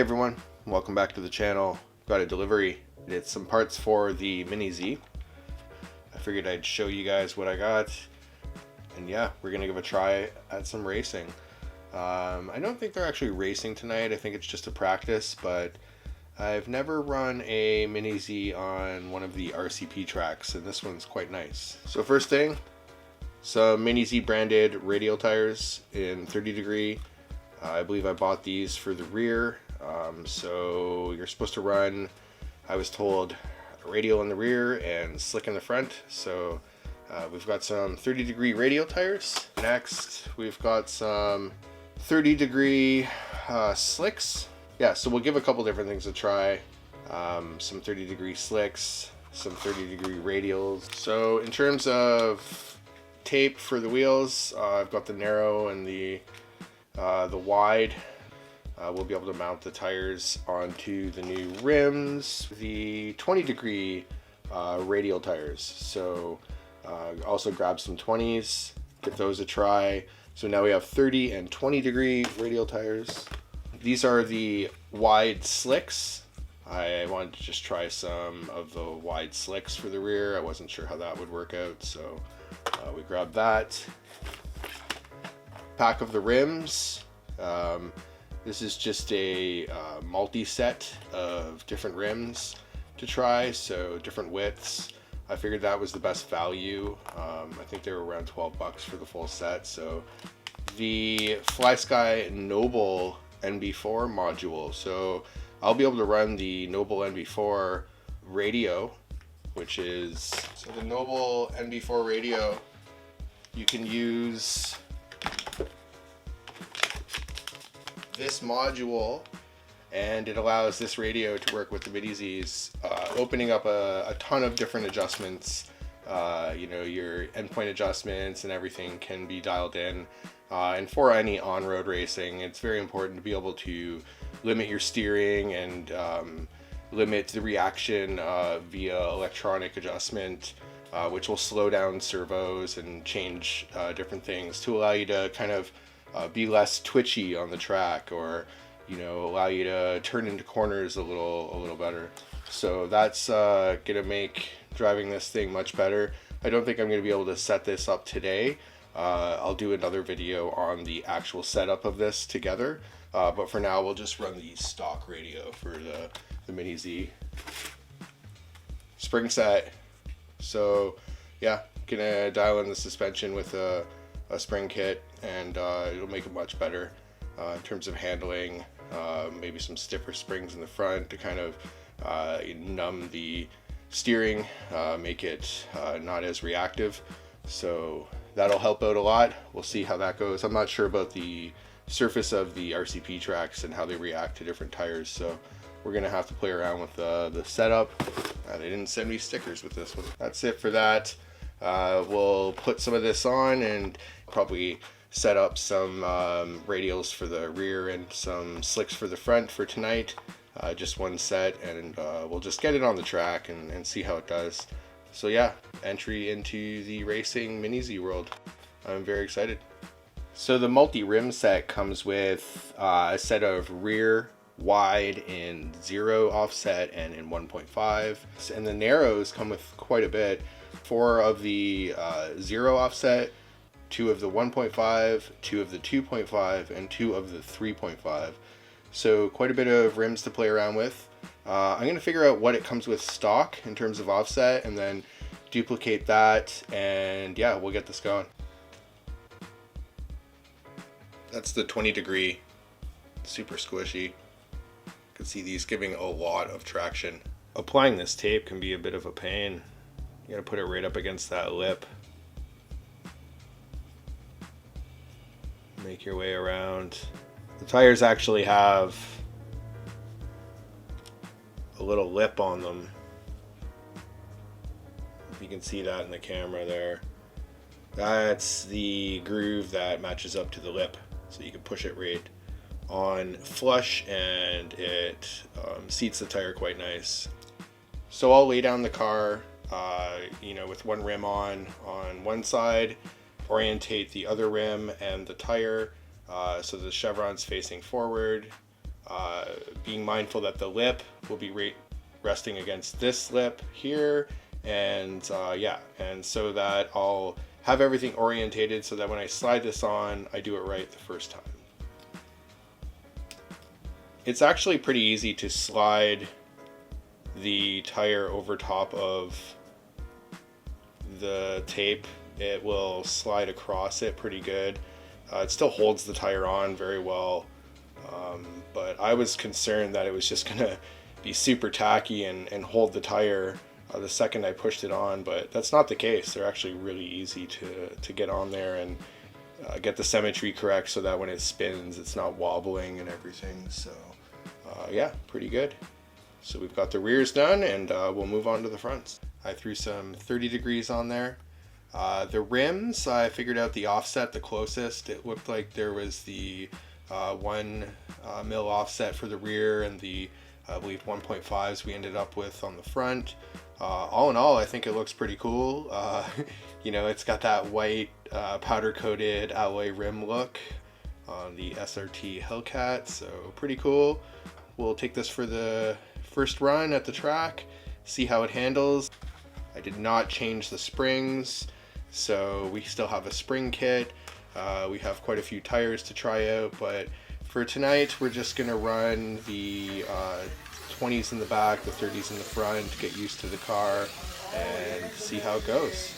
Hey everyone, welcome back to the channel. Got a delivery. It's some parts for the Mini Z. I figured I'd show you guys what I got. And yeah, we're gonna give a try at some racing. I don't think they're actually racing tonight. I think it's just a practice, but I've never run a Mini Z on one of the RCP tracks, and this one's quite nice. So first thing, some Mini Z branded radial tires in 30 degree. I believe I bought these for the rear. So you're supposed to run, I was told, radial in the rear and slick in the front. So we've got some 30 degree radial tires. Next, we've got some 30 degree slicks. Yeah, so we'll give a couple different things a try. Some 30 degree slicks, some 30 degree radials. So in terms of tape for the wheels, I've got the narrow and the wide. We'll be able to mount the tires onto the new rims, the 20 degree radial tires. So also grab some 20s, give those a try. So now we have 30 and 20 degree radial tires. These are the wide slicks. I wanted to just try some of the wide slicks for the rear. I wasn't sure how that would work out, so we grabbed that. Pack of the rims. This is just a multi-set of different rims to try, so different widths. I figured that was the best value. I think they were around 12 bucks for the full set. So the FlySky Noble NB4 module. So I'll be able to run the Noble NB4 radio, which is, so the Noble NB4 radio, you can use this module, and it allows this radio to work with the Mini Zs, opening up a ton of different adjustments. You know, your endpoint adjustments and everything can be dialed in. And for any on-road racing, it's very important to be able to limit your steering and limit the reaction via electronic adjustment, which will slow down servos and change different things to allow you to kind of be less twitchy on the track, or allow you to turn into corners a little better. So that's gonna make driving this thing much better. I don't think I'm gonna be able to set this up today. I'll do another video on the actual setup of this together, but for now we'll just run the stock radio for the Mini Z. Spring set. So yeah, gonna dial in the suspension with a spring kit, and it'll make it much better in terms of handling. Maybe some stiffer springs in the front to kind of numb the steering, make it not as reactive. So that'll help out a lot. We'll see how that goes. I'm not sure about the surface of the RCP tracks and how they react to different tires, so we're gonna have to play around with the setup. They didn't send me stickers with this one. That's it for that. We'll put some of this on and probably set up some radials for the rear and some slicks for the front for tonight. Just one set, and we'll just get it on the track and see how it does. So yeah, entry into the racing Mini Z world. I'm very excited. So the multi-rim set comes with a set of rear wide in 0 offset and in 1.5, and the narrows come with quite a bit. 4 of the 0 offset, 2 of the 1.5, 2 of the 2.5, and 2 of the 3.5. So quite a bit of rims to play around with. I'm going to figure out what it comes with stock in terms of offset, and then duplicate that, and yeah, we'll get this going. That's the 20 degree, super squishy. You can see these giving a lot of traction. Applying this tape can be a bit of a pain. You gotta put it right up against that lip. Make your way around. The tires actually have a little lip on them. If you can see that in the camera there. That's the groove that matches up to the lip. So you can push it right on flush, and it seats the tire quite nice. So I'll lay down the car with one rim on one side, orientate the other rim and the tire so the chevron's facing forward, being mindful that the lip will be resting against this lip here, and yeah, and so that I'll have everything orientated so that when I slide this on, I do it right the first time. It's actually pretty easy to slide the tire over top of the tape. It will slide across it pretty good. It still holds the tire on very well, but I was concerned that it was just gonna be super tacky and hold the tire the second I pushed it on, but that's not the case. They're actually really easy to get on there and get the symmetry correct so that when it spins it's not wobbling and everything. So yeah, pretty good. So we've got the rears done, and we'll move on to the fronts. I threw some 30 degrees on there. The rims, I figured out the offset the closest. It looked like there was the 1 mil offset for the rear, and the I believe 1.5s we ended up with on the front. All in all, I think it looks pretty cool. You know, it's got that white powder coated alloy rim look on the SRT Hellcat, so pretty cool. We'll take this for the first run at the track, see how it handles. I did not change the springs, so we still have a spring kit. We have quite a few tires to try out, but for tonight we're just gonna run the 20s in the back, the 30s in the front, get used to the car and see how it goes.